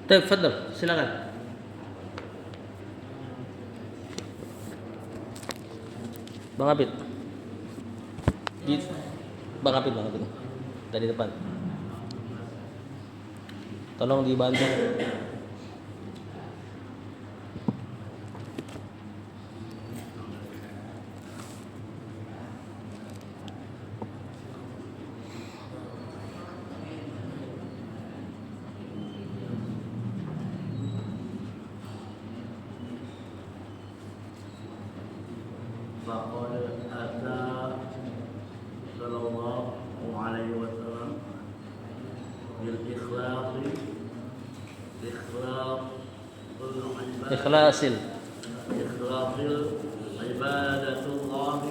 Tafadhol, silakan. Bang Apit. Bang Apit. Dari depan. Tolong dibantu. فقد أتى صلى الله عليه وسلم بالإخلاص Ikhlasil عبادة الله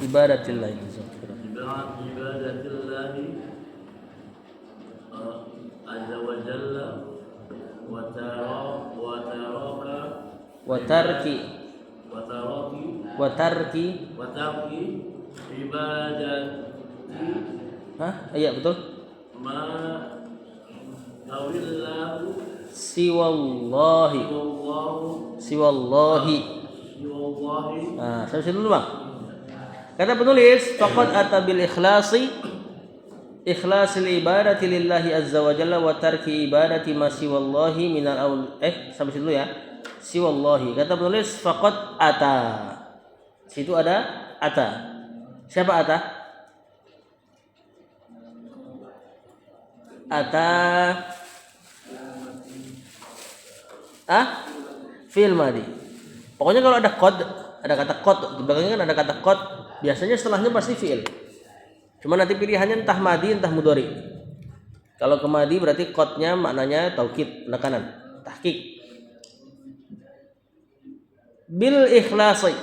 ibadatillah. عبادة الله عز وجل Watarki عبادة iya betul. ما tawillahu Siwallahi. Saya dulu Bang. Kata penulis, faqad ata bil ikhlasil ibadati lillahi azza wa jalla wa tarki ibadati ma siwallahi minal sampai situ dulu ya. Siwallahi. Kata penulis, faqad ata. Situ ada ata. Siapa ata? Fi'il madhi. Pokoknya kalau ada qad, ada kata qad, di belakangnya kan ada kata qad, biasanya setelahnya pasti fi'il. Cuma nanti pilihannya entah madhi entah mudhari. Kalau ke madhi berarti qadnya maknanya taukid, penekanan, tahqiq. Bil ikhlasi.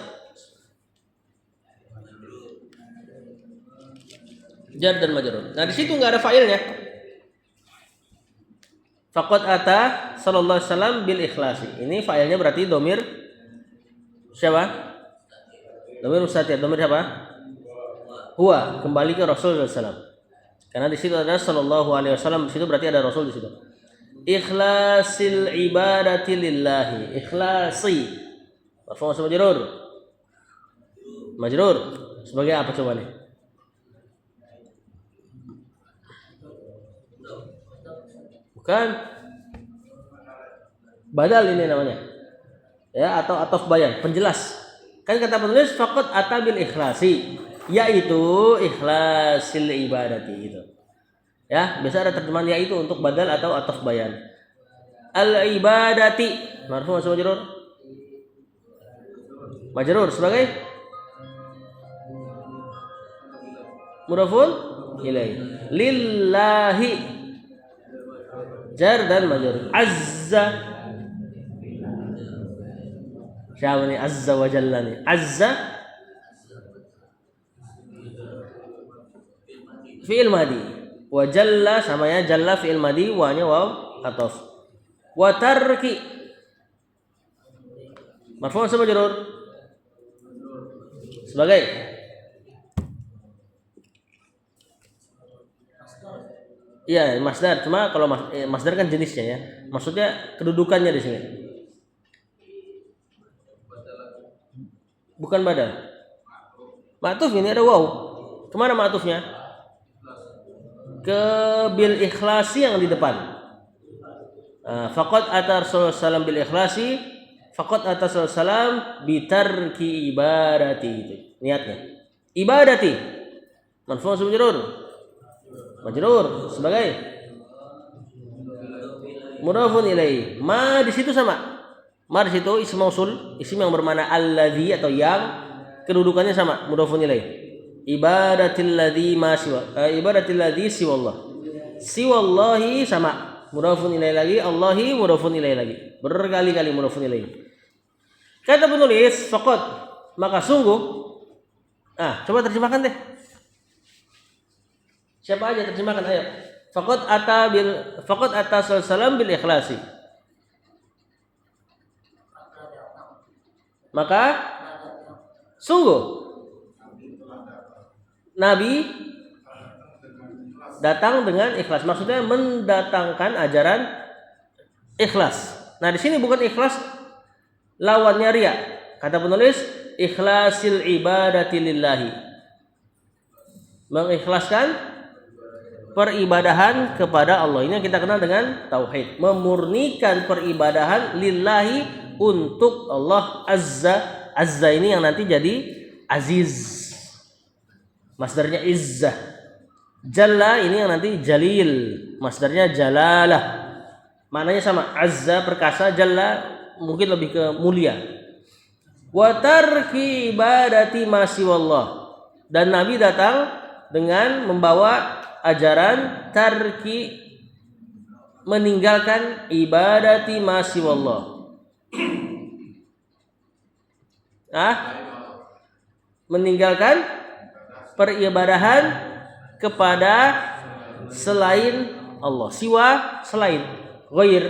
Jar dan majrur. Nah, di situ enggak ada fa'ilnya. Faqad ata sallallahu alaihi wasallam bil ikhlasi. Ini fa'ilnya berarti domir siapa? Domir mustatir. Domir siapa? Huwa. Kembali ke Rasul sallallahu alaihi wasallam. Karena di situ ada sallallahu alaihi wasallam, di situ berarti ada Rasul di situ. Ikhlasil ibadati lillahi. Ikhlasi. Marfu' sama majrur. Majrur sebagai apa coba nih? Bukan. Badal ini namanya. Ya, atau ataf bayan, penjelas. Kan kata penulis faqad ata bil ikhlasi, yaitu ikhlasil ibadati itu. Ya, biasa ada terjemahan yaitu untuk badal atau ataf bayan. Al ibadati marfu' sama majrur. Majrur sebagai mudhafun ilaih. Lillahi jar dan majrur. Azza. Siapa nih azza wa jalla nih? Azza fi'il madhi. Wa jalla sama ya, jalla fi'il madhi, wa nya waw ataf. Wa tarki marfu' sama majrur sebagai iya masdar, cuma kalau masdar kan jenisnya ya. Maksudnya kedudukannya di sini. Bukan badal. Ma'tuf ini ada waw. Kemana ma'tufnya? Ke bil ikhlasi yang di depan. Faqad ata Rasulullah sallallahu bil ikhlasi, faqad ata sallallahu bi tarki ibadati itu. Niatnya. Ibadati. Marfu' majrur sebagai mudhafun ilaih. Ma di situ sama. Ma di situ isim mausul, isim yang bermakna alladzi atau yang, kedudukannya sama, mudhafun ilaih. Ibadatil ladzi ma siwa. Ibadatil ladzi siwallah. Siwallahi sama, mudhafun ilaih lagi, Allahi mudhafun ilaih lagi. Berkali-kali mudhafun ilaih. Kata penulis faqad, maka sungguh. Coba terjemahkan deh. Siapa aja terjemahkan, ayo. Faqad ata sallallahu bil ikhlasi. Maka sungguh Nabi datang dengan ikhlas. Maksudnya mendatangkan ajaran Ikhlas. Nah, di sini bukan ikhlas lawannya riya. Kata penulis, ikhlasil ibadati lillahi. Mengikhlaskan peribadahan kepada Allah. Ini yang kita kenal dengan tauhid. Memurnikan peribadahan lillahi untuk Allah azza. Azza ini yang nanti jadi aziz. Masdarnya izzah. Jalla ini yang nanti jalil. Masdarnya jalalah. Maknanya sama, azza perkasa, jalla mungkin lebih ke mulia. Wa tarki ibadati ma siwallah. Dan Nabi datang dengan membawa ajaran tarki, meninggalkan ibadati ma siwallah. Meninggalkan peribadahan kepada selain Allah. Siwa selain. Ghair,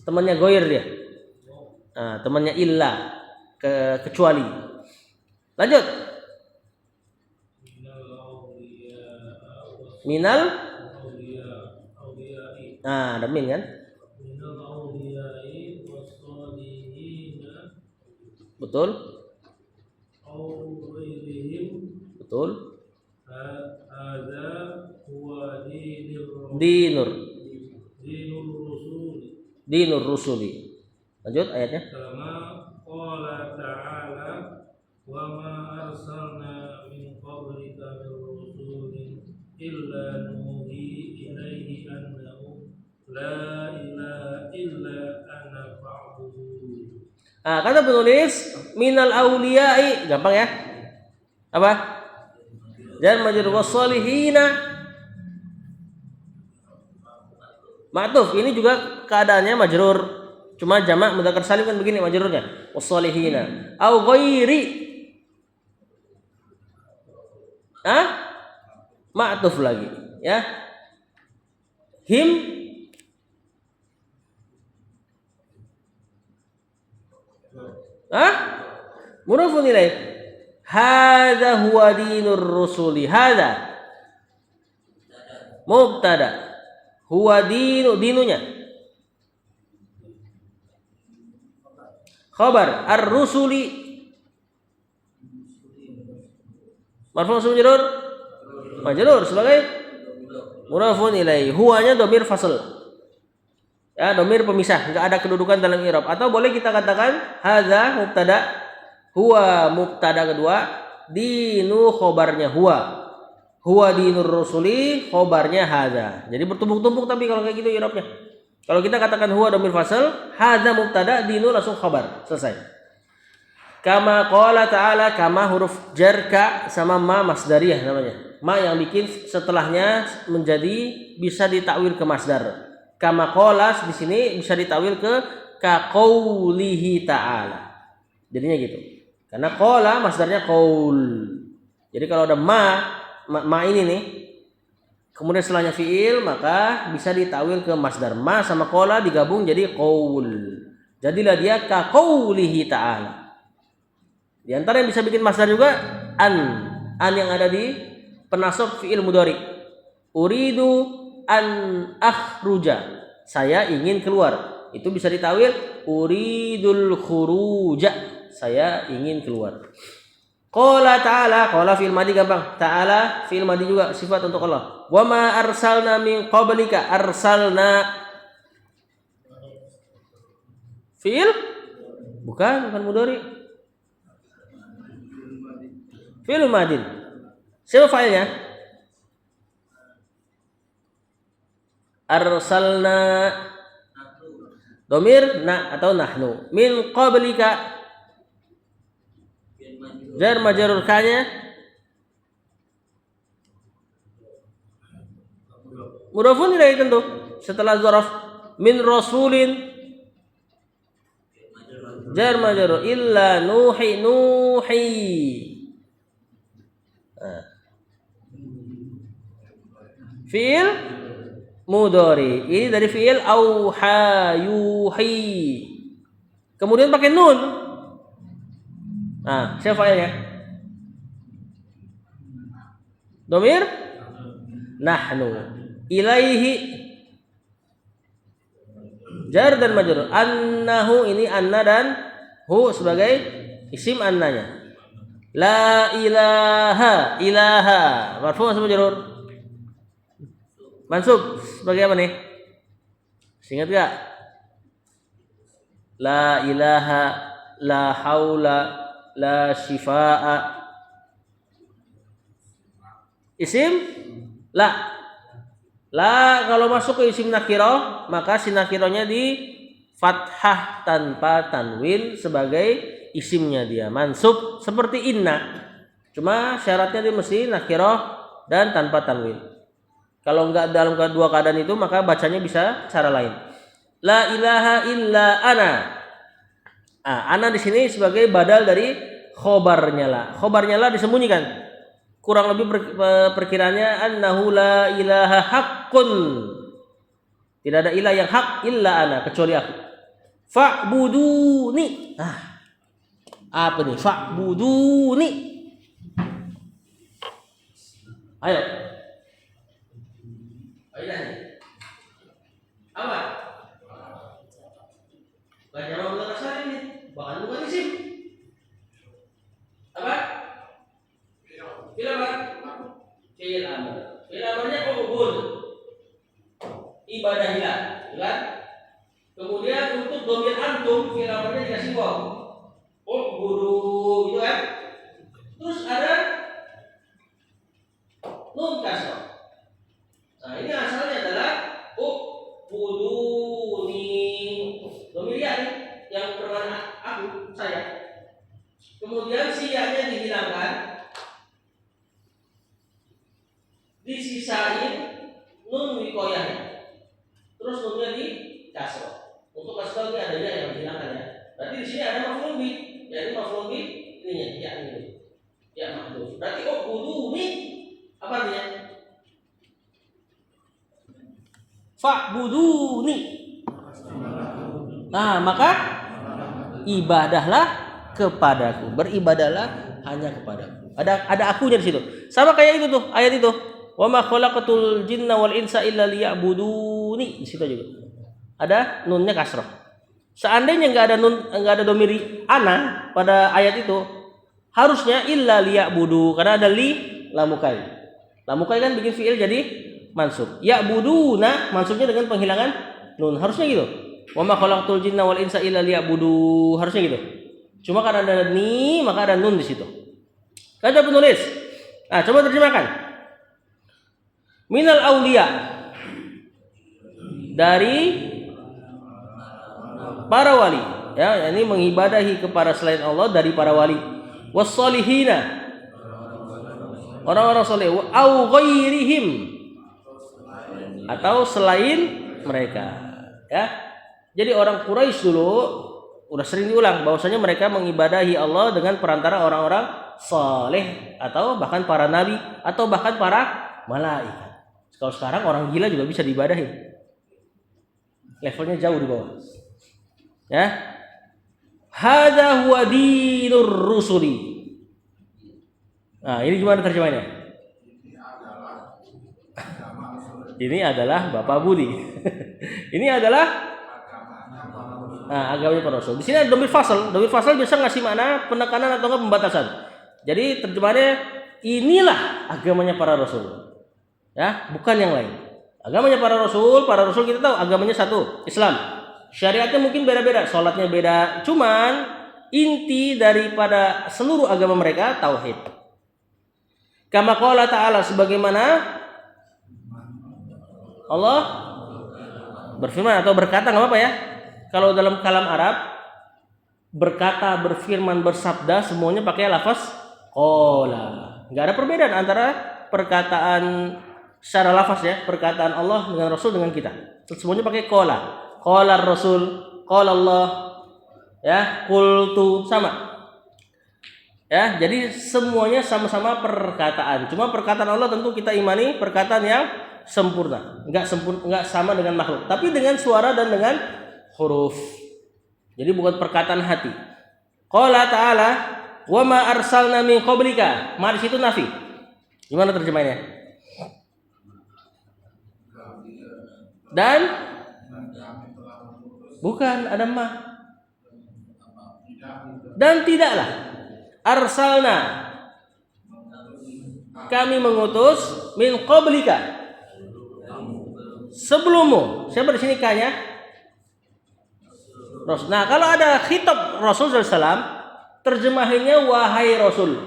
temannya ghair dia. Temannya illa, kecuali. Lanjut. Minal. Ada min kan? Betul. Betul. Dinur rusuli. Lanjut ayatnya. Kama qala ta'ala wa ma arsalna min qablika min rasulin illa nuhi ilaihi annahu la ilaha illa ana fa'budun. Kata penulis minal auliyai, gampang ya? Apa? Dan majrur wassalihina. Ma'tuf ini juga keadaannya majrur. Cuma jamak mudzakkar salim kan begini majrurnya. Wassalihina. Au ghairi. Ma'tuf lagi, ya. Him mudhafun ilaih. Hadza huwa dinur rusuli. Hadza mubtada. Huwa dinunya. Khabar ar-rusuli. Marfu' majrur. Majrur sebagai mudhafun ilaih. Huwanya dhamir fasl. Ya, dhamir pemisah, enggak ada kedudukan dalam i'rab. Atau boleh kita katakan hadza mubtada, huwa mubtada kedua, dinu khabarnya huwa. Huwa dinur rusuli, khobarnya hadza. Jadi bertumpuk-tumpuk tapi kalau kayak gitu i'rabnya. Kalau kita katakan huwa dhamir fasl, hadza mubtada, dinu langsung khabar. Selesai. Kama qala ta'ala, kama huruf jar ka sama ma masdariyah namanya. Ma yang bikin setelahnya menjadi bisa ditakwil ke masdar. Kama qala di sini bisa ditakwil ke ka qaulihi ta'ala. Jadinya gitu. Karena qala masdarnya qaul. Jadi kalau ada ma ini nih, kemudian setelahnya fiil, maka bisa ditawil ke masdar. Ma sama qala digabung jadi qaul. Jadilah dia ka qaulihi ta'ala. Di antara yang bisa bikin masdar juga an yang ada di penasab fiil mudhari. Uridu an akhruja. Saya ingin keluar. Itu bisa ditawil uridul khuruja. Saya ingin keluar. Qala ta'ala, qala fi'il madhi gampang. Ta'ala fi'il madhi juga sifat untuk Allah. Wa ma arsalna min qablika. Arsalna fi'il? Bukan mudhari. Fi'il madhi. Siapa fa'ilnya? Arsalna domir na atau nahnu. Min qablika jar majrur ka-nya mudhafun ilaih tentu setelah dzaraf. Min rasulin jar majrur illa nuhi. Fi'il mudhari. Ini dari fi'il auha yuhi. Kemudian pakai nun. Siapa fa'ilnya? Domir nahnu. Ilaihi jar dan majrur. Annahu ini anna dan hu sebagai isim annanya. La ilaha ilaha marfu atau majrur? Mansub sebagai apa nih? Ingat gak? La ilaha la haula la shifaa. Isim la. La kalau masuk ke isim nakirah maka si nakirahnya di fathah tanpa tanwin sebagai isimnya dia mansub seperti inna. Cuma syaratnya dia mesti nakirah dan tanpa tanwin. Kalau enggak dalam kedua keadaan itu maka bacanya bisa cara lain. La ilaha illa ana. Ana di sini sebagai badal dari khobarnya la. Khobarnya la disembunyikan. Kurang lebih perkiraannya annahu la ilaha haqqun. Tidak ada ilah yang hak illa ana kecuali aku. Fa'buduni. Apa nih? Fa'buduni. Ayo. Ayo nih. Apa? Baca nama kasar ini. Bahkan bukan isim. Apa? Fi'il apa? Fi'il amr. Fi'il amrnya ubud. Ibadahilah, kan? Kemudian untuk dhamir antum fi'il amrnya dikasih waw. Ubudu gitu kan? Terus ada nun kasrah. Nah, ini asalnya adalah ubuduni. Dhamir ya yang bermakna aku, saya. Kemudian siyanya dihilangkan. Disisain nun wikoyahnya, terus nunnya di kasroh. Untuk kasroh ini ada yang dihilangkan ya. Berarti di sini ada maf'ul bi, jadi maf'ul bi ininya ya ini, ya mahdhuf. Berarti ubuduni apa artinya? Fa'buduni. Nah maka ibadahlah kepadaku, beribadahlah hanya kepadaku. Ada akunya di situ. Sama kayak itu tuh ayat itu. Wa ma khalaqatul jinna wal insa illa liya'buduni. Di situ juga ada nunnya kasrah. Seandainya enggak ada nun, enggak ada domiri ana pada ayat itu, harusnya illa liya'budu karena ada li lamukai. Lamukai kan bikin fiil jadi mansub. Ya'buduna mansubnya dengan penghilangan nun. Harusnya gitu. Wa ma khalaqatul jinna wal insa illa liya'budu. Harusnya gitu. Cuma karena ada ni maka ada nun di situ. Kata penulis. Nah, coba terjemahkan. Minal aulia dari para wali ya, ini mengibadahi kepada selain Allah dari para wali wassolihina orang-orang soleh au ghairihim atau selain mereka ya. Jadi orang Quraisy dulu udah sering diulang bahwasanya mereka mengibadahi Allah dengan perantara orang-orang saleh atau bahkan para nabi atau bahkan para malaikat. Kalau sekarang orang gila juga bisa diibadahi. Levelnya jauh di bawah. Ya. Hadza huwa dinur rusuli. Nah, ini gimana terjemahannya? Ini adalah Bapak Budi. Ini adalah agamanya para rasul. Di sini ada dhamir fasal. Dhamir fasal bisa ngasih makna penekanan atau enggak pembatasan. Jadi terjemahannya inilah agamanya para rasul. Ya, bukan yang lain. Agamanya para rasul kita tahu agamanya satu, Islam. Syariatnya mungkin beda-beda, sholatnya beda. Cuman inti daripada seluruh agama mereka tauhid. Kama qala ta'ala sebagaimana Allah berfirman atau berkata enggak apa-apa ya. Kalau dalam kalam Arab berkata, berfirman, bersabda semuanya pakai lafaz qala. Enggak ada perbedaan antara perkataan secara lafaz ya, perkataan Allah dengan Rasul dengan kita. Semuanya pakai qala. Qala Rasul, qala Allah. Ya, qultu sama. Ya, jadi semuanya sama-sama perkataan. Cuma perkataan Allah tentu kita imani perkataan yang sempurna. Enggak sama dengan makhluk, tapi dengan suara dan dengan huruf. Jadi bukan perkataan hati. Qala ta'ala, "Wa ma arsalna min qablika." Ma di situ nafi. Gimana terjemahnya? Dan Bukan, ada ma. Dan tidaklah arsalna kami mengutus min qablika sebelummu. Siapa di sini kanya? Rasul. Nah, kalau ada khitab Rasul SAW, terjemahannya wahai Rasul.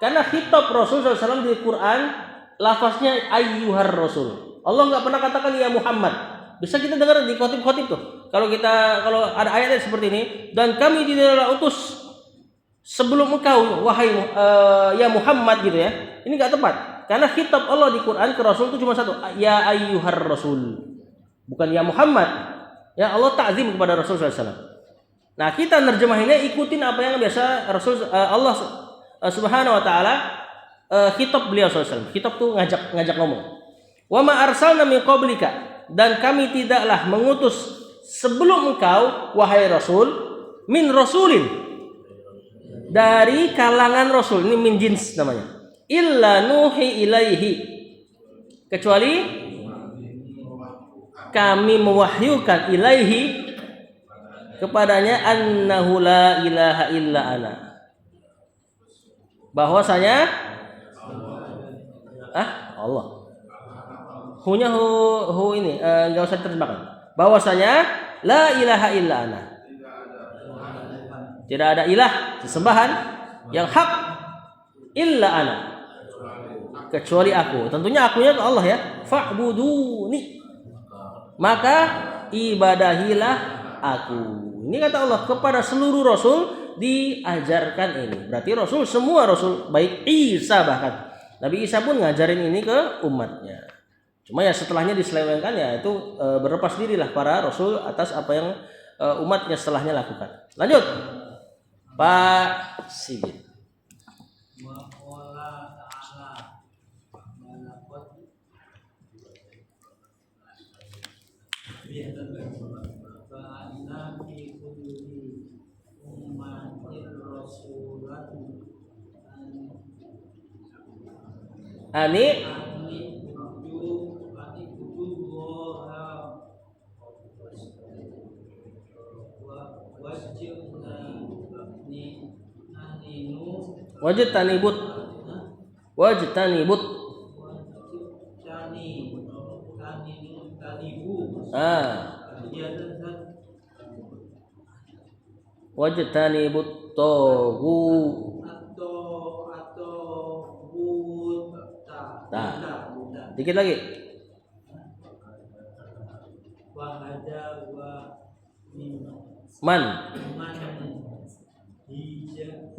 Karena khitab Rasul SAW di Quran lafaznya ayyuhar Rasul. Allah nggak pernah katakan ya Muhammad. Bisa kita dengar di khotib-khotib tuh. Kalau ada ayat seperti ini, dan kami tidaklah utus sebelum engkau wahai ya Muhammad gitu ya. Ini nggak tepat. Karena khitab Allah di Quran ke Rasul itu cuma satu, ya ayyuhar Rasul. Bukan ya Muhammad. Ya Allah ta'zim kepada Rasul SAW. Nah, kita nerjemahinnya ikutin apa yang biasa Allah Subhanahu wa taala khitab beliau SAW. Khitab tuh ngajak ngomong. Wa ma arsalna min qablika, dan kami tidaklah mengutus sebelum engkau wahai Rasul min rasulin, dari kalangan Rasul. Ini min jins namanya. Illa nuhi ilaihi, kecuali kami mewahyukan ilaihi kepadanya annahu la ilaha illa ana, bahwasanya Allah. Hunya hu ini enggak usah terjemahkan. Bahwasanya la ilaha illa ana. Tidak ada ilah sesembahan yang hak illa ana, kecuali aku. Tentunya akunya Allah ya. Fa'buduni, maka ibadahilah aku. Ini kata Allah kepada seluruh Rasul diajarkan ini. Berarti Rasul, semua Rasul, baik Isa bahkan Nabi Isa pun ngajarin ini ke umatnya. Cuma ya setelahnya diselewengkan, ya itu berlepas dirilah para Rasul atas apa yang umatnya setelahnya lakukan. Lanjut Pak Sigit. Ani wajtanibut wajtanibut togu. Dikit lagi.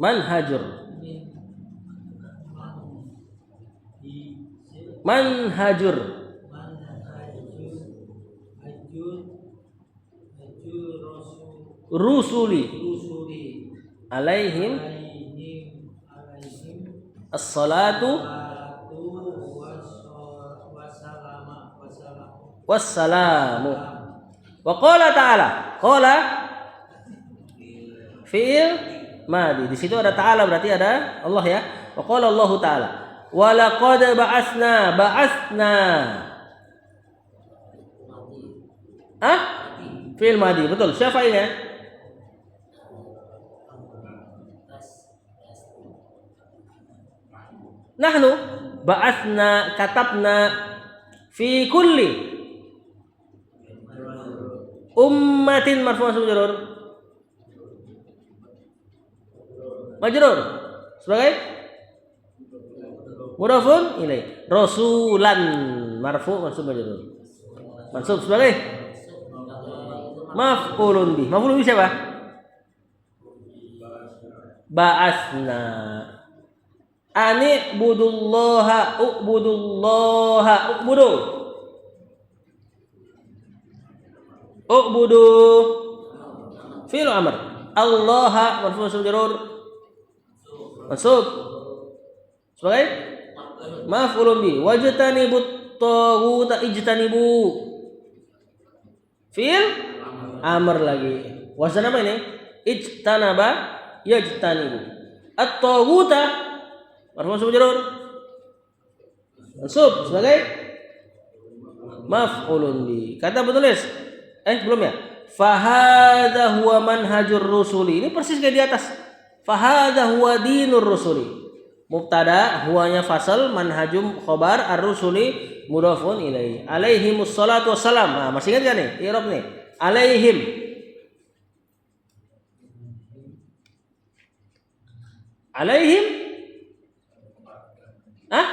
Manhajur. Rusuli alaihim as-salatu wassalamu. Wa qala ta'ala, qala fi'il madi. Di situ ada ta'ala, berarti ada Allah ya. Wa qala Allah ta'ala, wa laqad ba'atsna fi'il madi, betul. Siapa ini ya? Nahnu ba'atsna, katabna fi kulli ummatin marfu' majrur sebagai mudhafun ilaih. Rasulan marfu' mansub sebagai maf'ulun bih. Maf'ulun bih siapa? Ba'atsna. Ani budullaha ubudu fi'il amr. Allah marfu' majrur mansub sebagai maf'ulun bi. Wajtanibut taghut, ijtanibu fi'il amr lagi. Wazan apa ini? Ijtanaba yajtanibu. At-taghuta marfu' majrur mansub sebagai maf'ulun bi. Kata penulis belum ya? Fahadha huwa manhajur rusuli. Ini persis kayak di atas. Fahadha huwa dinur rusuli. Mubtada huwanya fasal, manhajum khobar, ar-rusuli mudhafun ilaihi. Alaihimus salatu wassalam. Nah, masih ingat kan nih? I'rab nih. Alaihim. Alaihim. Hah?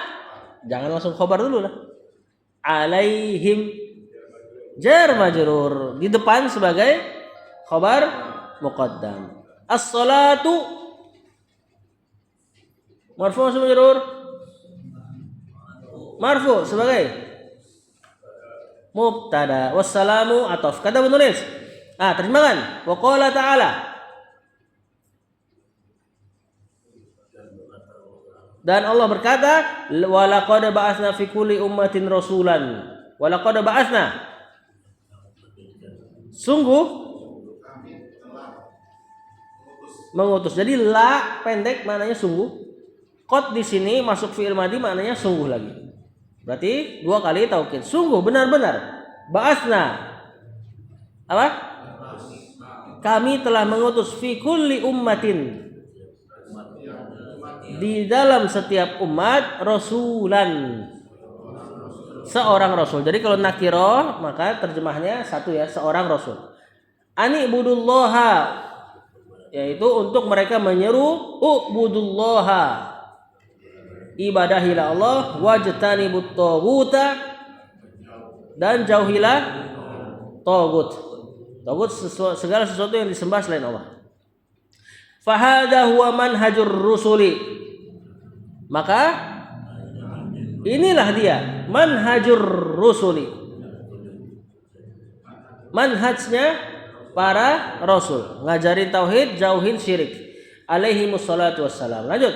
Jangan langsung khobar dulu lah. Alaihim jar majrur di depan sebagai khobar muqaddam. As-salatu marfu atau majrur? Marfu sebagai mubtada. Wassalamu ataf. Kata penulis. Terjemahkan. Wa qala ta'ala. Dan Allah berkata, wa laqad ba'atsna fi kulli ummatin rasulan. Wa laqad ba'atsna. Sungguh mengutus. Jadi la pendek maknanya sungguh. Qad di sini masuk fi'il madhi maknanya sungguh lagi. Berarti dua kali taukid. Sungguh benar-benar. Ba'atsna. Apa? Kami telah mengutus fi kulli ummatin. Di dalam setiap umat rasulan, seorang rasul. Jadi kalau nakiroh maka terjemahnya satu ya, seorang rasul. Ani ibudullaha, yaitu untuk mereka menyeru ubudullaha, ibadahilah Allah, wajtanibut taghuta, dan jauhilah tagut. Tagut segala sesuatu yang disembah selain Allah. Fahada huwa manhajur rusuli. Maka inilah dia manhajur rusuli. Manhajnya para rasul, ngajarin tauhid, jauhin syirik. Alaihimus salatu wassalam. Lanjut.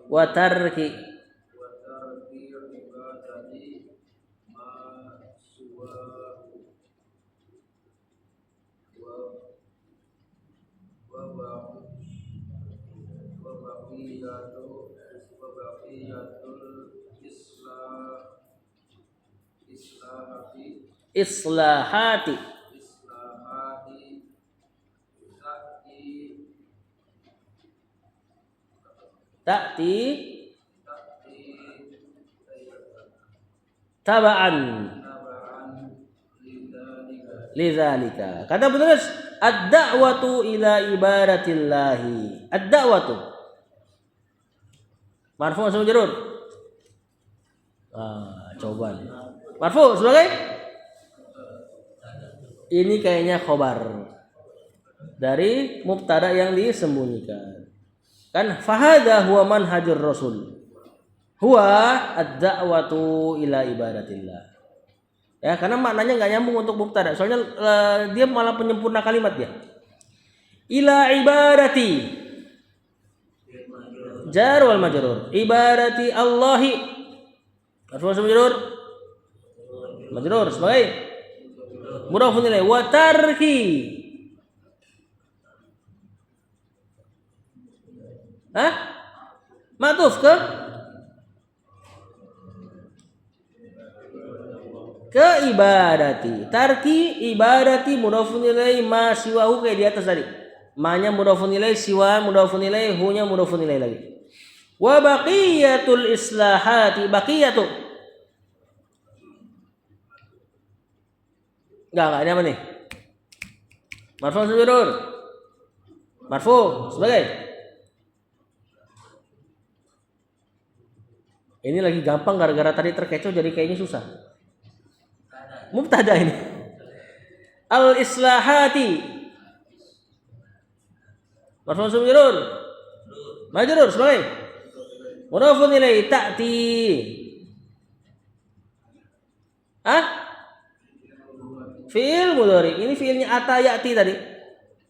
Wa tarki islahati ta'ti taba'an lidzalika. Kata penulis ad-da'watu ila ibadatillahi. Ad-da'watu marfu atau majrur? Coba. Marfu sebagai ini kayaknya khobar dari mubtada yang disembunyikan. Kan fahada huwa manhajur rasul. Huwa ad-da'watu ila ibadatillah. Ya, karena maknanya enggak nyambung untuk mubtada. Soalnya dia malah penyempurna kalimat dia. Ila ibadati. Jar wal majrur. Ibadati Allahi. Marfu majrur. Majrur sebagai mudhafun ilaih. Wa tarki. Matuf ke ibadati. Tarki ibadati mudhafun ilaih ma siwahu kayak di atas tadi. Ma-nya mudhafun ilaih, siwa mudhafun ilaih, hu-nya mudhafun ilaih lagi. Wa baqiyatul islahati. Baqiyatu. Enggak ini apa nih? Marfu majrur. Marfu sebagai ini lagi gampang gara-gara tadi terkecoh jadi kayaknya susah. Mubtada ini. Al-islahati. Marfu majrur. Majrur sebagai mudhafun ilaih ta'ti. Fi'il mudhari. Ini fi'ilnya ata ya'ti tadi.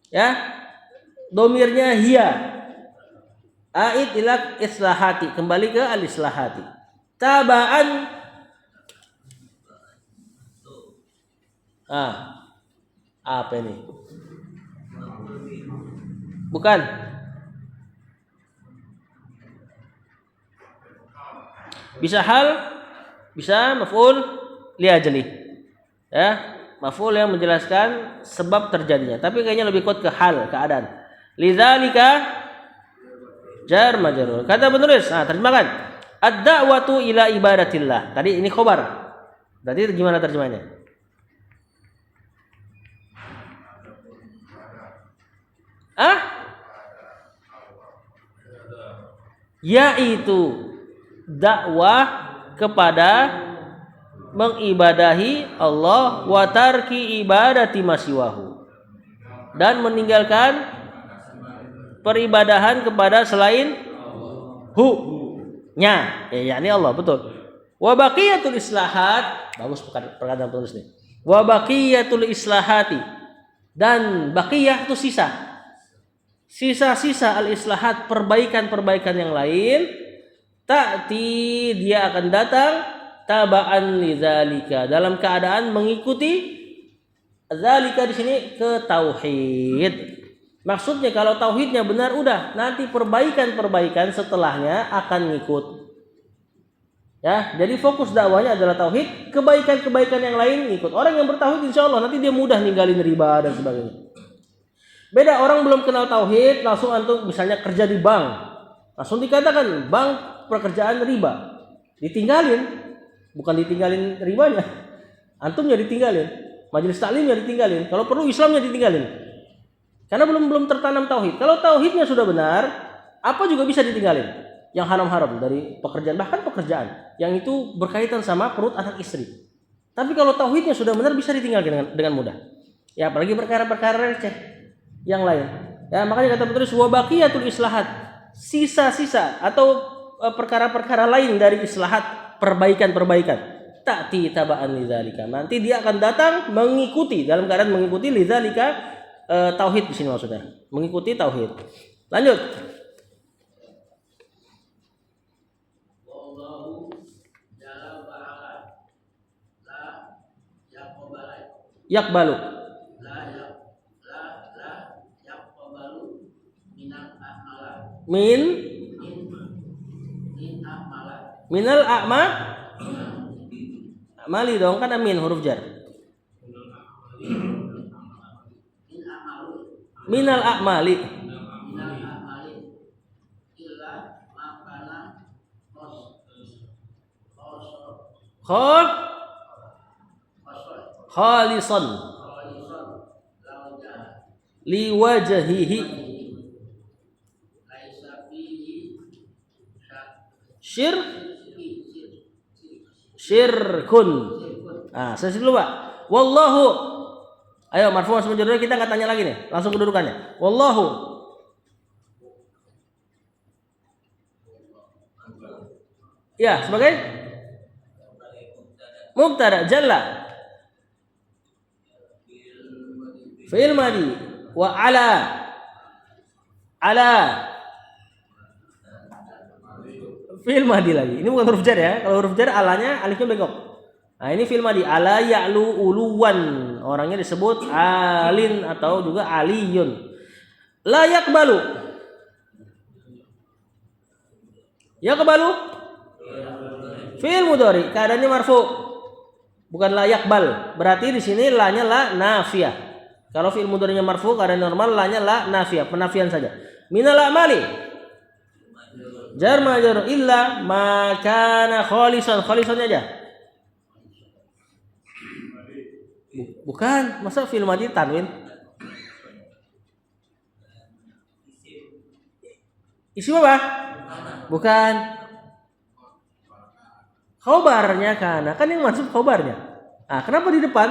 Ya. Domirnya hiya. A'id ila islahati, kembali ke al-islahati. Taba'an apa ini? Bukan. Bisa hal, bisa maf'ul li ajli. Ya, maf'ul yang menjelaskan sebab terjadinya. Tapi kayaknya lebih kuat ke hal, keadaan. Lidzalika jar majrur. Kata penulis, terjemahkan. Ad-da'watu ila ibadatillah. Tadi ini khobar. Berarti gimana terjemahnya? Yaitu dakwah kepada mengibadahi Allah wa tarki ibadati masiwahu, dan meninggalkan peribadahan kepada selain hu-nya, yakni Allah, betul. Wa baqiyatul islahat, bagus perkataan penulis nih. Wa baqiyatul islahati, dan baqiyah itu sisa-sisa al-islahat, perbaikan-perbaikan yang lain, ta'ti, dia akan datang, taba'an lidzalika, dalam keadaan mengikuti zalika di sini ke tauhid. Maksudnya kalau tauhidnya benar, udah nanti perbaikan-perbaikan setelahnya akan ngikut. Ya, jadi fokus dakwahnya adalah tauhid, kebaikan-kebaikan yang lain ngikut. Orang yang bertauhid insya Allah nanti dia mudah ninggalin riba dan sebagainya. Beda orang belum kenal tauhid, langsung antum misalnya kerja di bank, langsung dikatakan bank pekerjaan riba, ditinggalin. Bukan ditinggalin ribanya, antumnya ditinggalin, majelis taklimnya ditinggalin, kalau perlu Islamnya ditinggalin, karena belum tertanam tauhid. Kalau tauhidnya sudah benar, apa juga bisa ditinggalin, yang haram-haram dari pekerjaan, bahkan pekerjaan yang itu berkaitan sama perut anak istri. Tapi kalau tauhidnya sudah benar, bisa ditinggalkan dengan mudah. Ya, apalagi perkara-perkara receh yang lain. Ya, makanya kata penulis wa baqiyatul islahat, sisa-sisa atau perkara-perkara lain dari islahat, perbaikan-perbaikan. Ta'ti taba'an lidzalika. Nanti dia akan datang mengikuti, dalam keadaan mengikuti lidzalika, tauhid di sini maksudnya. Mengikuti tauhid. Lanjut. Yakbalu. Minal amali dong, kan amin huruf jar. Minal a'mali. Khalisan liwajhihi syirkun. Saya dulu Pak. Wallahu. Ayo marfu masuk majrur, kita enggak tanya lagi nih, langsung kedudukannya. Wallahu. Ya, sebagai mubtada jalla. Fi'il madi wa ala fi'il madi lagi. Ini bukan huruf jar ya. Kalau huruf jar alanya alifnya bengkok. Nah, ini fi'il madi ala ya'lu uluwan. Orangnya disebut alin atau juga aliyun. La yakbalu. Yakbalu fi'il mudhari, keadaannya marfu. Bukan la yakbal. Berarti di sini la-nya la nafiyah. Kalau fi'il mudhari'nya marfu, keadaan normal la-nya la nafiyah, penafian saja. Minal a'mali jar majrur illa ma kana khalisan, khalisannya aja. Bukan, masa fi'il madhi tanwin? Isim apa? Bukan. Khobarnya kana, kan yang maksud khobarnya. Kenapa di depan?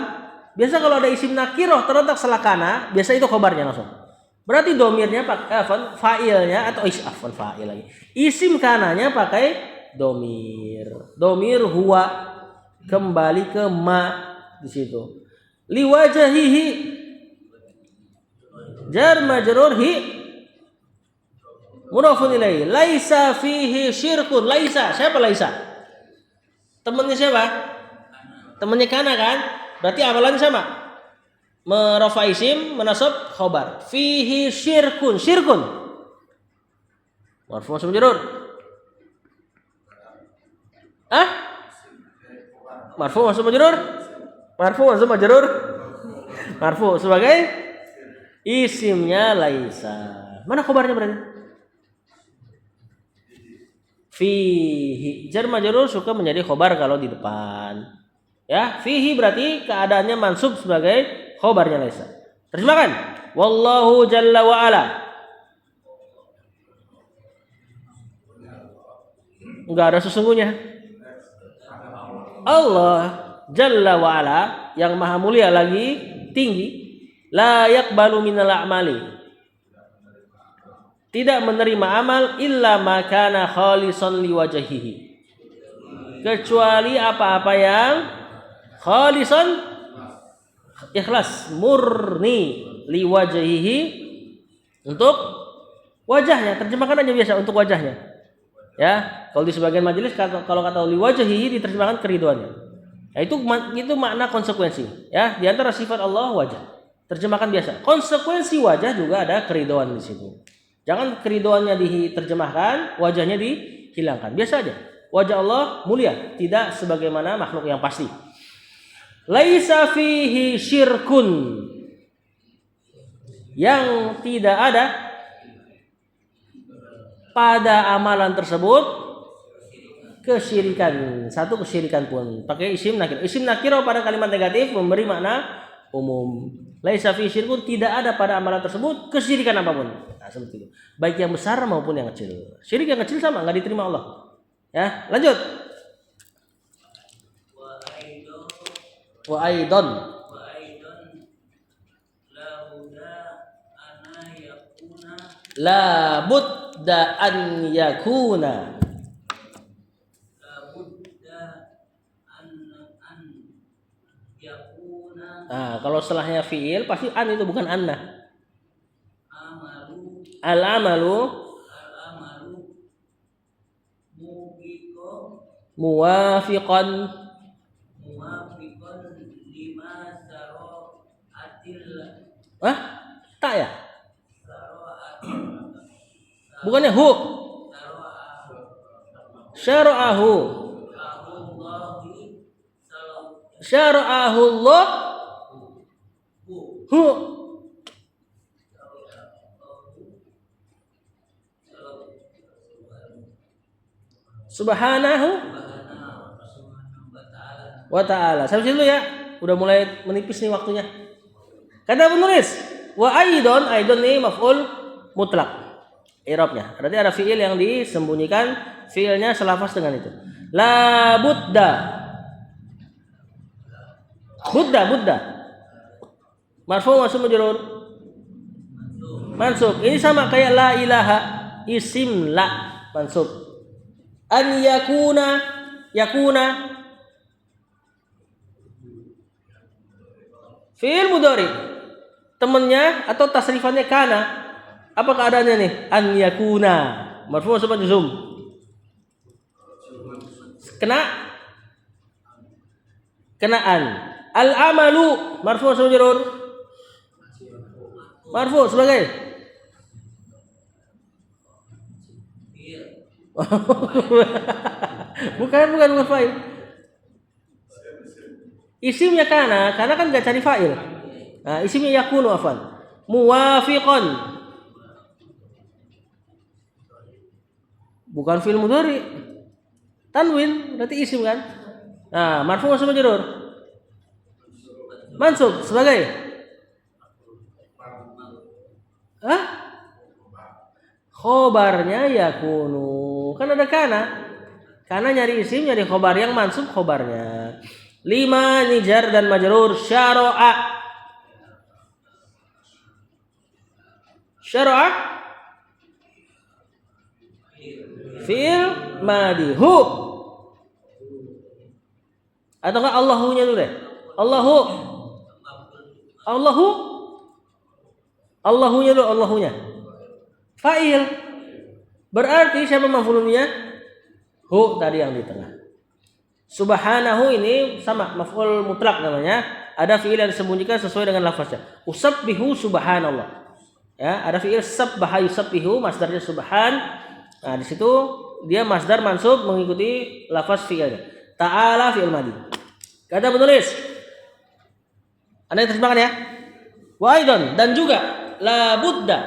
Biasa kalau ada isim nakiroh terletak setelah kana, biasa itu khobarnya langsung. Berarti domirnya pakai fa'ilnya atau fa'il lagi. Isim kananya pakai domir. Domir huwa, kembali ke ma di situ. Liwajahihi jar majrur hi mudhafun ilaihi. Laisa fihi syirkun. Laisa, siapa Laisa? Temannya siapa? Temannya kana kan? Berarti amalannya sama. Merafa isim, menasab khobar. Fihi syirkun. Syirkun marfu masuk majrur. Ah? Marfu maksud majrur? Marfu maksud majrur? Marfu sebagai isimnya laisa. Mana khabarnya berarti? Fihi. Jar majrur suka menjadi khabar kalau di depan. Ya, fihi berarti keadaannya mansub sebagai khabarnya laisa. Terjemahkan. Wallahu jalla wa ala. Enggak ada sesungguhnya. Allah jalla wa ala yang maha mulia lagi tinggi, la yaqbalu minal a'mali, tidak menerima amal illa ma kana khalisan liwajhihi, kecuali apa-apa yang khalisan ikhlas murni liwajhihi, untuk wajahnya. Terjemahkan aja biasa untuk wajahnya. Ya, kalau di sebagian majelis kalau kata liwajhihi diterjemahkan keriduannya. Ya, itu makna konsekuensi. Ya, di antara sifat Allah wajah. Terjemahkan biasa. Konsekuensi wajah juga ada keriduan di situ. Jangan keriduannya diterjemahkan, wajahnya dihilangkan. Biasa aja. Wajah Allah mulia, tidak sebagaimana makhluk yang pasti. Laisa fihi syirkun, yang tidak ada pada amalan tersebut kesyirikan, satu kesyirikan pun. Pakai isim nakir. Isim nakir pada kalimat negatif memberi makna umum. Laisa fi syirkun, tidak ada pada amalan tersebut kesyirikan apapun. Nah, seperti itu. Baik yang besar maupun yang kecil. Syirik yang kecil sama, enggak diterima Allah. Ya, lanjut. Wa aidan la budda an yakuna. Nah, kalau setelahnya fiil pasti an, itu bukan anna. Al-amalu muwafiqan lima sara'atil. Ah, tak ya? Bukannya hu. Syara'ahu. Syara'ahu Allah. Hu. Subhanahu wa ta'ala. Sampai situ ya. Udah mulai menipis nih waktunya. Kata penulis, wa aidon nih maf'ul mutlak. I'rabnya. Berarti ada fiil yang disembunyikan, fiilnya selafaz dengan itu. La budda. Budda. Marfu maksud majrur. Mansub. Ini sama kayak la ilaha, isim la mansub. An yakuna fiil mudhari. Temennya atau tasrifannya kana. Apa keadaannya nih? An yakuna. Marfu mansub majzum. Kenaan. Al amalu marfu mansub majrur. Marfu sebagai bukan fa'il. Isimnya kana kan enggak cari fa'il. Nah, isimnya yakunu afan. Muwafiqan. Bukan fi'il mudhari. Tanwin berarti isim kan? Nah, marfu mansub majrur. Mansub sebagai khobarnya yakunu. Kan ada kana. Kana nyari isim, nyari khobar, yang mansub khobarnya. 5 nijar dan majrur. Syara'a fi'il madhi. Hu. Ataukah Allahunya dulu deh. Allahunya dulu, Allahunya. Fa'il. Berarti siapa maf'ulnya? Hu tadi yang di tengah. Subhanahu ini sama, maf'ul mutlak namanya. Ada fi'il yang disembunyikan sesuai dengan lafaznya. Usabbihu subhanallah. Ya, ada fi'il sabbaha yusabbihu, masdarnya subhan. Nah, di situ dia masdar mansub mengikuti lafaz fi'ilnya. Ta'ala fi'il madhi. Kata penulis, Anda terjemahkan ya. Wa aidan, dan juga la budda,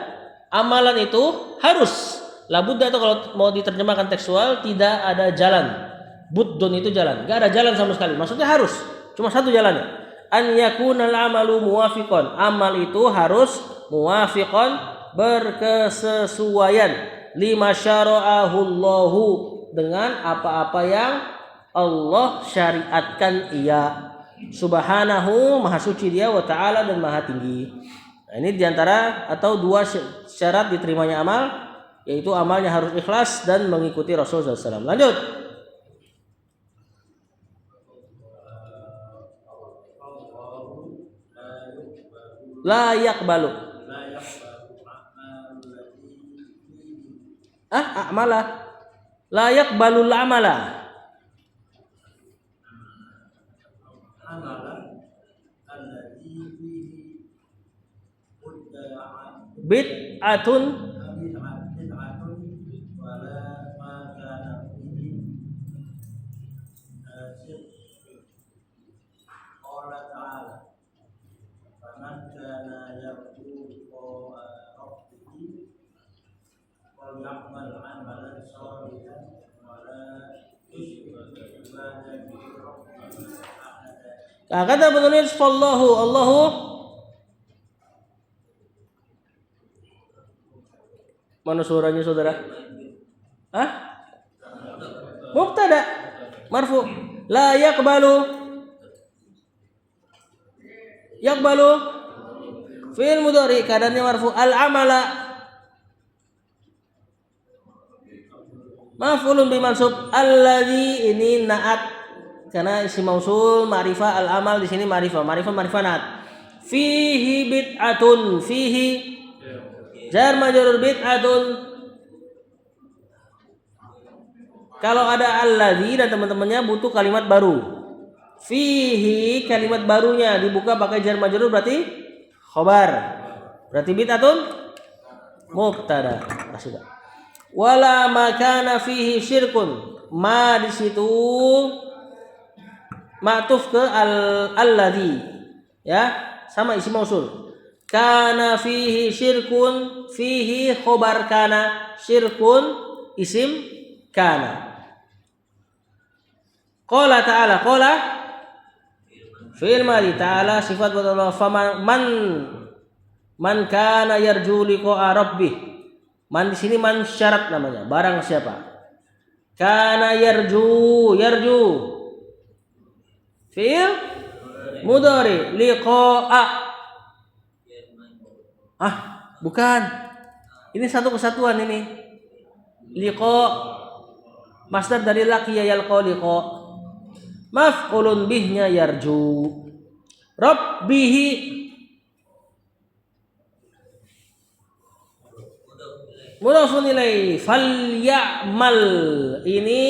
amalan itu harus. La budda itu kalau mau diterjemahkan tekstual tidak ada jalan. Buddun itu jalan, enggak ada jalan sama sekali. Maksudnya harus, cuma satu jalannya. An yakunal amalu muwafiqan. Amal itu harus muwafiqan, berkesesuaian lima syara'ahu Allahu, dengan apa-apa yang Allah syariatkan ia. Subhanahu, maha suci dia, wa ta'ala, dan maha tinggi. Nah, ini diantara atau dua syarat diterimanya amal, yaitu amalnya harus ikhlas dan mengikuti Rasulullah SAW. Lanjut. La yaqbalu. Amala. La yaqbalul amala. Bid'atun kata penulis fallahu, Allahu mana suaranya saudara? Mubtada marfu. La yaqbalu. Yaqbalu fi'il mudhari, keadaannya marfu. Al amala maf'ulun bi mansub. Alladzi, ini naat karena isim mausul ma'rifah. Al amal di sini ma'rifah naat. Fihi bid'atun, fihi jar majrur bid'atun. Kalau ada alladzi dan teman-temannya butuh kalimat baru. Fihi, kalimat barunya dibuka pakai jar majrur berarti khobar. Berarti bid'atun mubtada. Sudah. Wala makana fihi syirkun. Ma di situ ma'tuf ke alladzi. Ya, sama isim mausul. Kana fihi syirkun, fihi khobar kana, syirkun isim kana. Qala ta'ala, qala fi'il madhi, ta'ala sifat buat Allah. Faman man kana yarju liqa'a rabbih. Man di sini man syarat namanya, barang siapa. Kana yarju fi'il mudhari, liqa'a. Bukan. Ini satu kesatuan ini. Liqa masdar dari laqiya yalqa liqa. Maf'ulun bihnya yarju. Rabbihi mudhafun ilaih. Falyamal, ini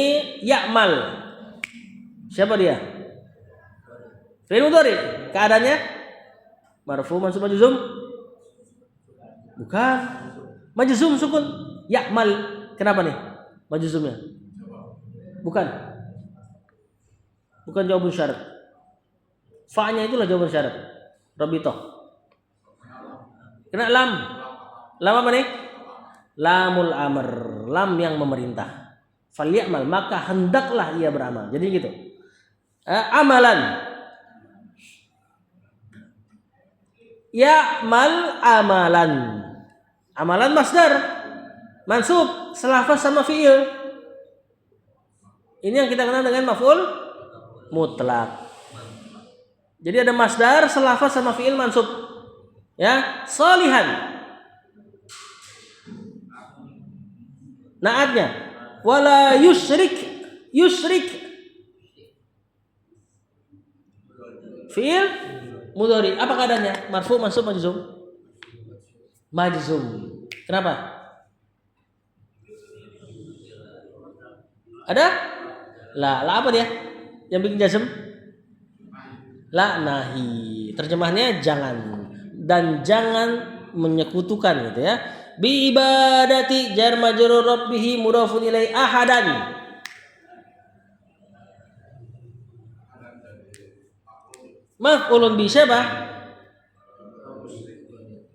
ya'mal. Siapa dia? Fi'il mudhari. Keadaannya marfu mansub majzum. Bukan. Majzum sukun. Ya'mal. Kenapa nih? Majzumnya. Bukan jawaban syarat. Fa-nya itulah jawaban syarat. Rabitoh. Kena lam. Lam apa nih? Lamul amr. Lam yang memerintah. Falya'mal, maka hendaklah ia beramal. Jadi gitu. Amalan. Ya'mal amalan. Amalan masdar mansub selafaz sama fi'il. Ini yang kita kenal dengan maf'ul mutlak. Jadi ada masdar selafaz sama fi'il mansub. Ya, salihan. Naatnya wala yusyrik fi'il mudhari. Apa keadaannya? Marfu mansub majzum. Kenapa? Ada? La apa dia? Yang bikin jazm? La nahi. Terjemahnya jangan, dan jangan menyekutukan gitu ya. bi ibadati jar majrur rabbih mudhafun ilai ahadan. Maf'ulun bi siapa?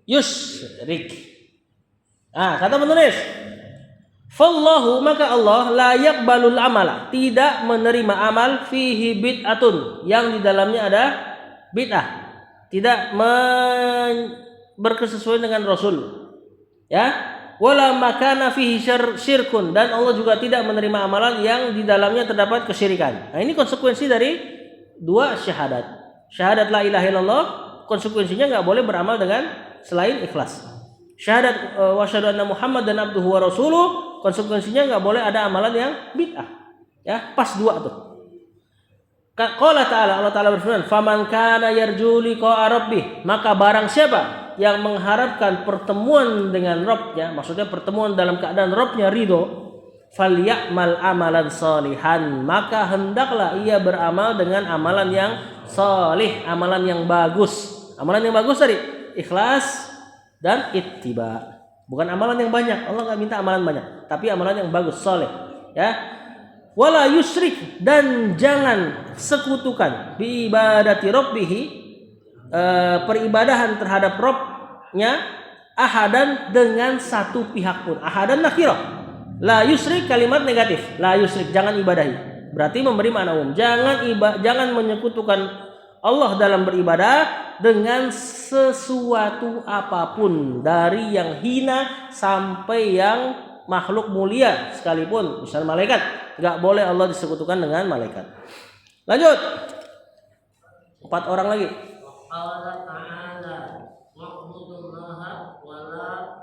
Yusrik. Kata penulis, fallahu maka Allah la yaqbalul amala, tidak menerima amal fihi bid'atun, yang di dalamnya ada bid'ah, tidak berkesesuaian dengan Rasul, ya. Wala makana fihi syirkun, dan Allah juga tidak menerima amalan yang di dalamnya terdapat kesyirikan. Nah, ini konsekuensi dari dua syahadat. Syahadat la ilaha illallah, konsekuensinya nggak boleh beramal dengan selain ikhlas. Syahadat wa syahadu anna Muhammad dan abduhu wa rasuluh, konsekuensinya nggak boleh ada amalan yang bid'ah. Ya, pas dua tuh. Qala ta'ala, Allah Ta'ala berfirman, "Faman kana yarju liqa'a rabbih", maka barang siapa yang mengharapkan pertemuan dengan Rabbnya, maksudnya pertemuan dalam keadaan Rabbnya ridho, falyamal amalan salihan, maka hendaklah ia beramal dengan amalan yang salih, amalan yang bagus. Amalan yang bagus tadi ikhlas dan ittiba, bukan amalan yang banyak. Allah nggak minta amalan banyak, tapi amalan yang bagus, saleh, ya. Wala yusrik, dan jangan sekutukan bi ibadati rabbih, peribadahan terhadap Rabbnya, ahadan, dengan satu pihak pun. Ahadan nakirah, la yusrik kalimat negatif, la yusrik jangan ibadahi, berarti memberi makna umum. Jangan menyekutukan Allah dalam beribadah dengan sesuatu apapun, dari yang hina sampai yang makhluk mulia sekalipun, misal malaikat, nggak boleh Allah disekutukan dengan malaikat. Lanjut, 4 orang lagi. Allah Ta'ala wa'budullaha wa la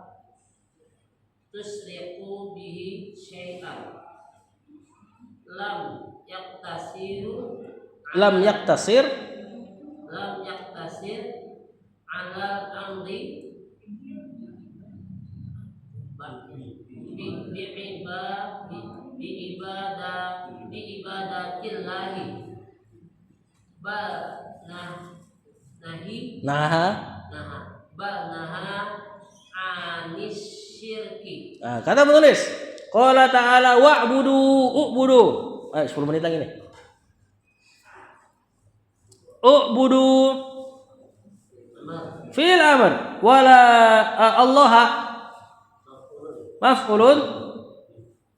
tusriku bihi syai'an lam yaktasir ala amri biibadatillahi naha anis syirki. Kata penulis, qala ta'ala u'budu. 10 menit lagi nih. U'budu fi'il amr, wala Allah maf'ulun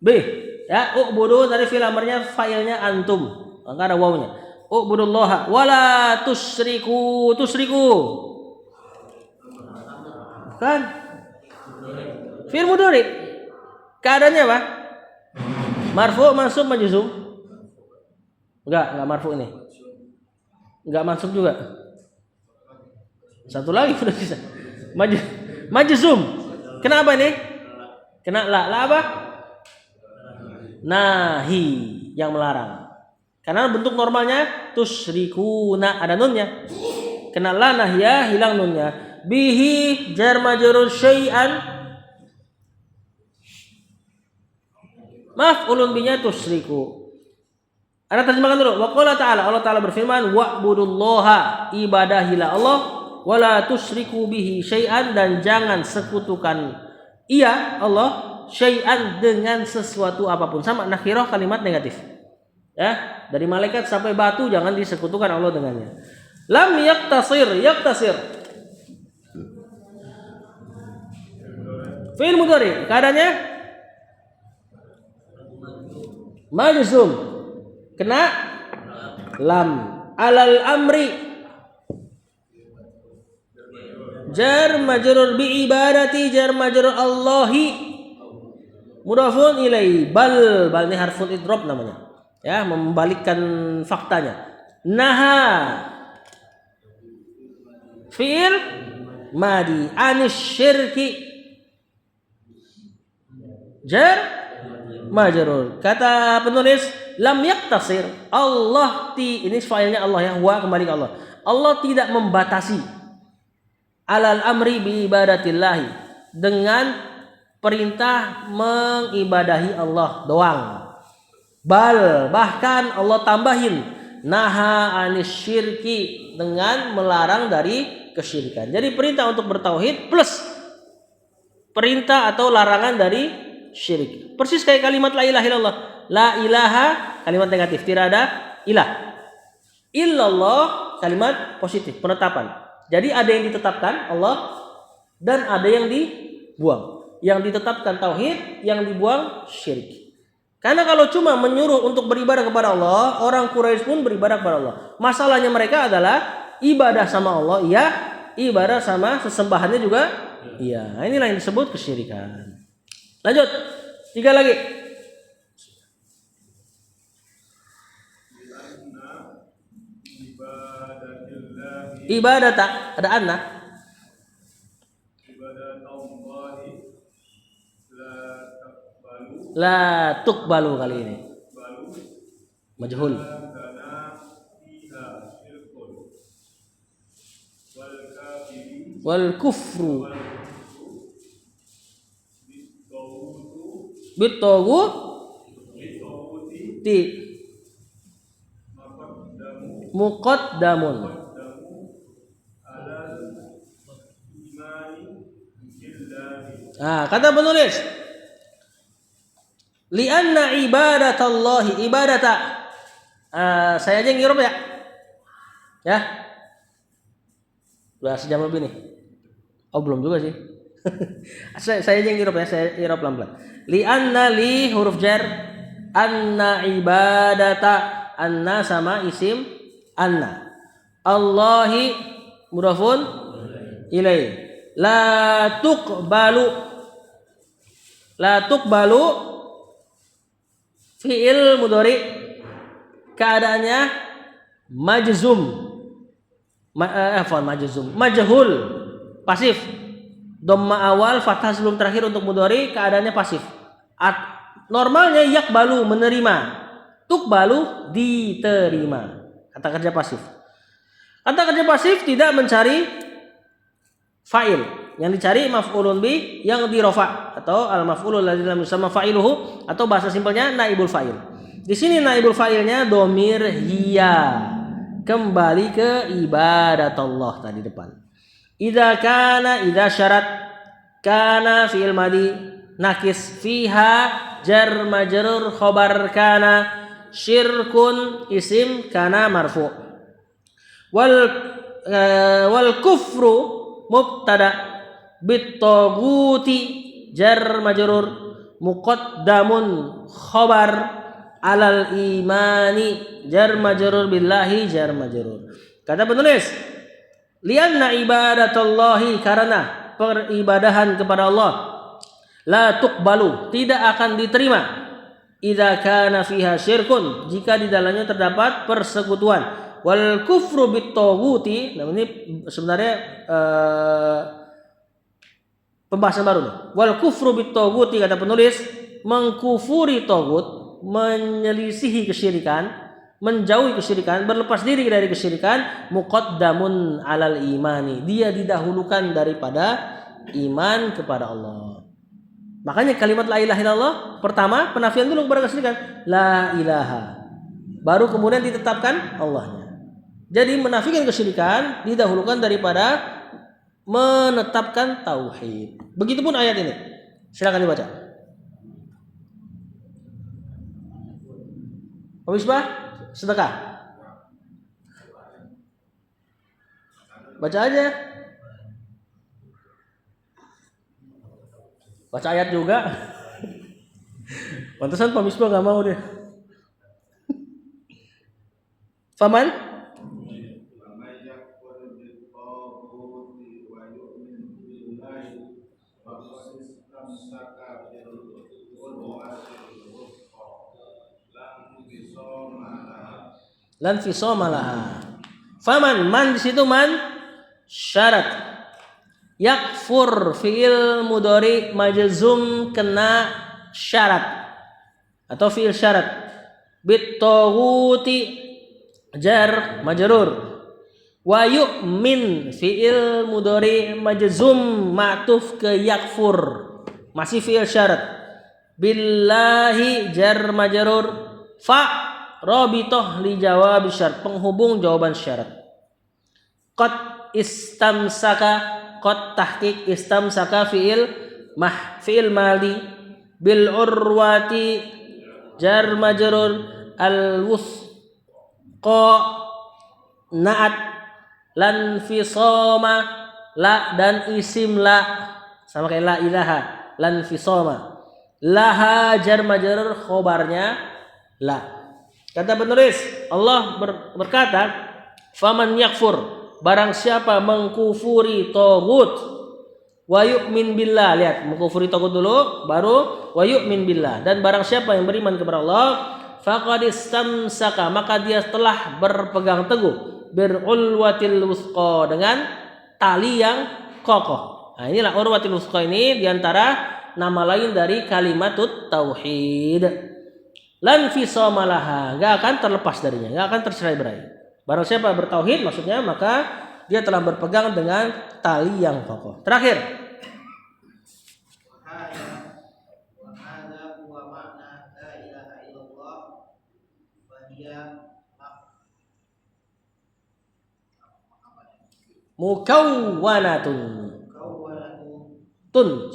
bih, ya. U'budu tadi fi'il amrnya, fa'ilnya antum, enggak ada wawunya. U'budullaha wala tusriku kan fi'il mudhari, keadaannya apa? Marfu, mansub, majzum? Enggak marfu ini. Enggak mansub juga. Satu lagi udah bisa. Majzum. Kenapa nih? Kena la apa? Nahi, yang melarang. Karena bentuk normalnya tusyrikuna, ada nunnya. Kena la nahya, hilang nunnya. Bihi jar majrur syai'an, maf'ulun binya tusyriku. Anda terjemahkan dulu. Wa qala ta'ala, Allah Ta'ala berfirman, wa'budullaha, ibadahilah Allah, wala tusyriku bihi syai'an, dan jangan sekutukan ia Allah syai'an dengan sesuatu apapun. Sama nakhirah, kalimat negatif. Ya, dari malaikat sampai batu jangan disekutukan Allah dengannya. Lam yaktasir. Fi'il mudhari, keadaannya majzum, kena lam. Alal amri, jar majrur bi ibadati, jar majrur Allahi, mudhafun ilai. Bal ini harful idrob namanya, ya, membalikkan faktanya. Naha fi'il madi, anis syirki jar majrur. Kata penulis, lam yaktasir, Allah ini failnya Allah, ya, wa kembali ke Allah. Allah tidak membatasi alal amri bi ibadatillahi, dengan perintah mengibadahi Allah doang. Bahkan Allah tambahin naha anis syirki, dengan melarang dari kesyirikan. Jadi perintah untuk bertauhid plus perintah atau larangan dari syirik. Persis kayak kalimat la ilaha illallah. La ilaha kalimat negatif, tidak ada ilah. Illallah kalimat positif, penetapan. Jadi ada yang ditetapkan Allah dan ada yang dibuang. Yang ditetapkan tauhid, yang dibuang syirik. Karena kalau cuma menyuruh untuk beribadah kepada Allah, orang Quraisy pun beribadah kepada Allah. Masalahnya mereka adalah ibadah sama Allah, iya, ibadah sama sesembahannya juga, iya. Nah, inilah yang disebut kesyirikan. Lanjut, 3 lagi. Ibadata, ada anna. La tuqbalu kali ini. Majhul. Wal kufru bitaghut ti muqaddamun. Kata penulis lianna ibadatallahi ibadata. Saya aja yang ngirup ya. Ya. Udah sejam lebih nih. Oh, belum juga sih. saya aja yang ngirup ya, saya ngirup pelan-pelan. Lianna li huruf jar, anna ibadata, anna sama isim anna. Allahi mudhafun ilai. La tuqbalu fi'il mudhari keadaannya majzum. Majhul pasif. Dhamma awal fathah sebelum terakhir untuk mudhari keadaannya pasif. Normalnya yakbalu menerima. Tuqbalu diterima. Kata kerja pasif. Kata kerja pasif tidak mencari fa'il, yang dicari maf'ulun bi yang dirofa atau al maf'ulul ladzi lam yusamma fa'iluhu atau bahasa simpelnya naibul fa'il. Di sini naibul fa'ilnya domir hiya, kembali ke ibadatullah tadi depan. Idza syarat kana fi'il madi nakis fiha jar majrur khabar kana syirkun isim kana marfu wal kufru mubtada bitaghuti jar majrur muqaddamun khabar alal imani jar majrur billahi jar majrur. Kata penulis lianna ibadatullahi karena peribadahan kepada Allah la tuqbalu tidak akan diterima idza kana fiha syirkun jika di dalamnya terdapat persekutuan. Wal kufru bitaghuti, nah ini sebenarnya pembahasan baru nih. Wal kufru bitaghuti kata penulis mengkufuri tagut, menyelisihi kesyirikan, menjauhi kesyirikan, berlepas diri dari kesyirikan, muqaddamun alal imani. Dia didahulukan daripada iman kepada Allah. Makanya kalimat la ilaha illallah pertama penafian dulu kepada kesyirikan, la ilaha. Baru kemudian ditetapkan Allahnya. Jadi menafikan kesyirikan didahulukan daripada menetapkan tauhid. Begitupun ayat ini. Silakan dibaca. Pemisbah, sedekah. Baca aja. Baca ayat juga. Pantesan pemisbah gak mau deh. Faman lan fisomalaha. Faman man di situ man syarat. Yakfur fiil mudhari majzum kena syarat atau fiil syarat. Bitaghuti jar majrur. Wa yu'min fiil mudhari majzum ma'tuf ke yakfur. Masih fiil syarat. Billahi jar majrur fa rabithah li jawab syarat, penghubung jawaban syarat. Qad istamsaka, qad tahqiq istamsaka fiil fi'il mali bil urwati jar majrur al wusqa naat lan fisoma la dan isim la sama kayak la ilaha lan fisoma laha jar majrur khobarnya la. Kata penulis Allah berkata faman yakfur barang siapa mengkufuri tagut wa yu'min billah, lihat mengkufuri tagut dulu baru wa yu'min billah, dan barang siapa yang beriman kepada Allah faqad istamsaka maka dia telah berpegang teguh birulwatil wusqa dengan tali yang kokoh. Nah, inilah urwatil wusqa ini diantara nama lain dari kalimatut tauhid. Lan fisama laha, enggak akan terlepas darinya, enggak akan tercerai-berai. Barang siapa bertauhid maksudnya maka dia telah berpegang dengan tali yang kokoh. Terakhir mukawwanatun tun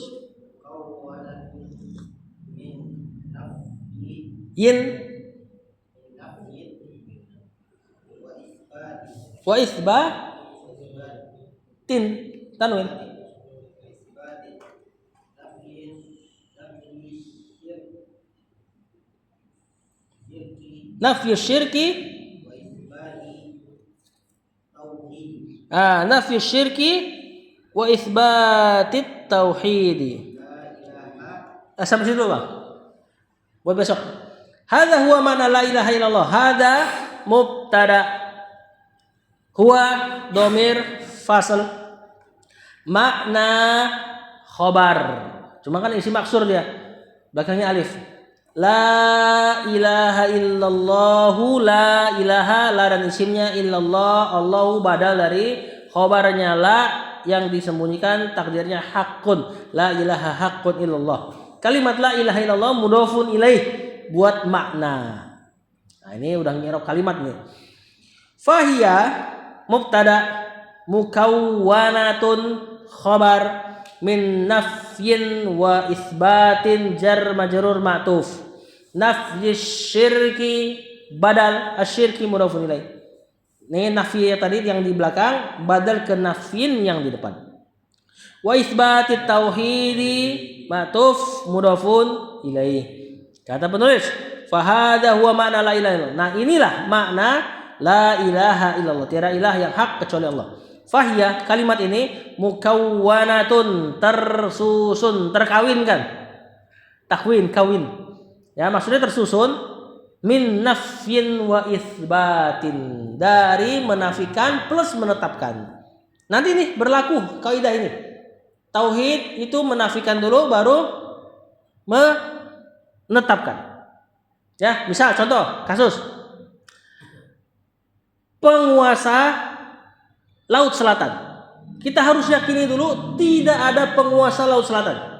yin wa isbatin tanwin nafyu syirki nafyu syirki wa isbatit tauhidi. Sampai situ Bang. Buat besok. Hadza huwa mana la ilaha illallah. Hadza mubtada. Huwa dhamir fasl. Makna khobar. Cuma kan isi maksur dia. Belakangnya alif. La ilaha illallah, la ilaha la dan isimnya illallah, Allahu badal dari khobarnya la yang disembunyikan takdirnya hakun, la ilaha hakun illallah. Kalimat la ilaha illallah mudhofun ilaih buat makna. Nah ini udah ngerok kalimat nih. Fahiya mubtada mukawwanatun khobar min nafyin wa isbatin jar majrur ma'tuf. Nafyi syirki badal asyirki mudhofun ilaih. Ini nafi tadi yang di belakang badal ke nafyin yang di depan. Wa isbatit tauhidi ma'tuf mudhofun ilaih. Kata penulis, fa hadza huwa makna la ilaha illallah. Nah, inilah makna la ilaha illallah. Tiada ilah yang hak kecuali Allah. Fahya kalimat ini mukawwanatun tersusun terkawinkan. Takwin kawin. Ya, maksudnya tersusun min nafyin wa itsbatin, dari menafikan plus menetapkan. Nanti nih berlaku kaidah ini. Tauhid itu menafikan dulu baru menetapkan. Ya, misal contoh kasus penguasa Laut Selatan. Kita harus yakini dulu tidak ada penguasa Laut Selatan.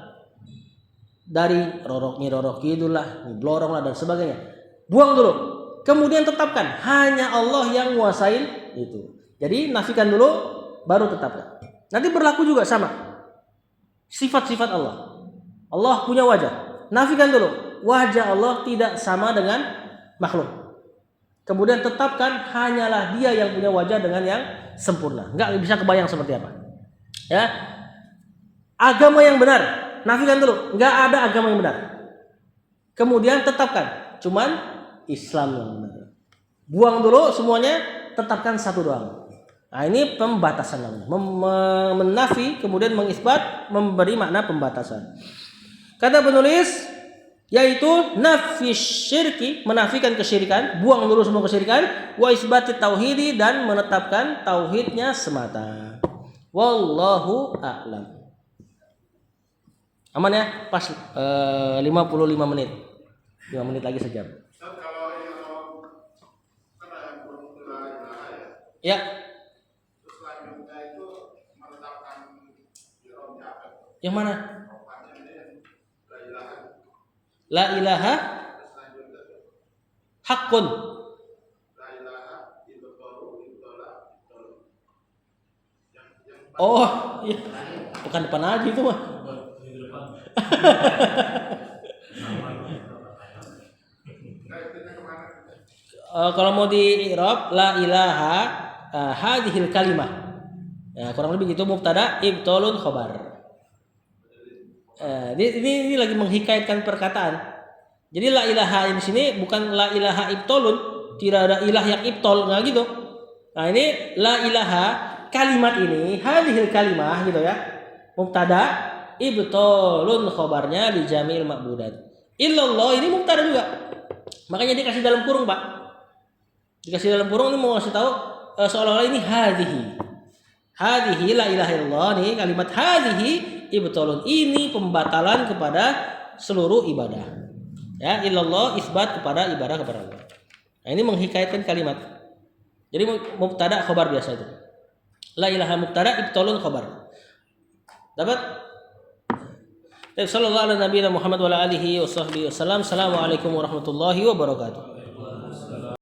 Dari Rorok Kidul lah, Blorong lah dan sebagainya. Buang dulu. Kemudian tetapkan hanya Allah yang nguasain itu. Jadi nafikan dulu baru tetapkan. Nanti berlaku juga sama. Sifat-sifat Allah. Allah punya wajah. Nafikan dulu. Wajah Allah tidak sama dengan makhluk. Kemudian tetapkan hanyalah Dia yang punya wajah dengan yang sempurna. Enggak bisa kebayang seperti apa. Ya. Agama yang benar. Nafikan dulu, enggak ada agama yang benar. Kemudian tetapkan, cuman Islam yang benar. Buang dulu semuanya, tetapkan satu doang. Nah, ini pembatasan namanya. Menafi, kemudian mengisbat, memberi makna pembatasan. Kata penulis, yaitu nafi syirki, menafikan kesyirikan, buang dulu semua kesyirikan, wa isbati tauhidi, dan menetapkan tauhidnya semata. Wallahu a'lam. Aman ya? Pas 55 menit. 5 menit lagi sejam. Kalau yang ya. Terus selanjutnya itu menetapkan iromnya apa? Yang mana? La ilaha. La ilaha hakun. La ilaha illallah. Oh, iya. Bukan depan aja itu mah. Kaitannya kemana? Kalau mau di i'rab la ilaha hadhil kalimah. Ya, kurang lebih gitu mubtada ibtalun khobar. Ini lagi menghikayatkan perkataan. Jadi la ilaha di sini bukan la ilaha ibtalun, tidak ada ilah yang ibtol, nggak gitu. Nah ini la ilaha kalimat ini hadhil kalimah gitu ya. Mubtada ibtalun khobarnya di jamil ma'budat. Illallah ini mubtada juga. Makanya dikasih dalam kurung, Pak. Dikasih dalam kurung ini mau ngasih tahu seolah-olah ini hadhihi. Hadhihi la ilaha illallah nih kalimat hadhihi ibtalun ini pembatalan kepada seluruh ibadah. Ya, illallah isbat kepada ibadah kepada Allah. Nah, ini menghikayatkan kalimat. Jadi mubtada khabar biasa itu. La ilaha mubtada ibtalun khabar. Dapat? Sallallahu alaihi Muhammad wa ala alihi wa sahbihi wasallam. Assalamualaikum warahmatullahi wabarakatuh.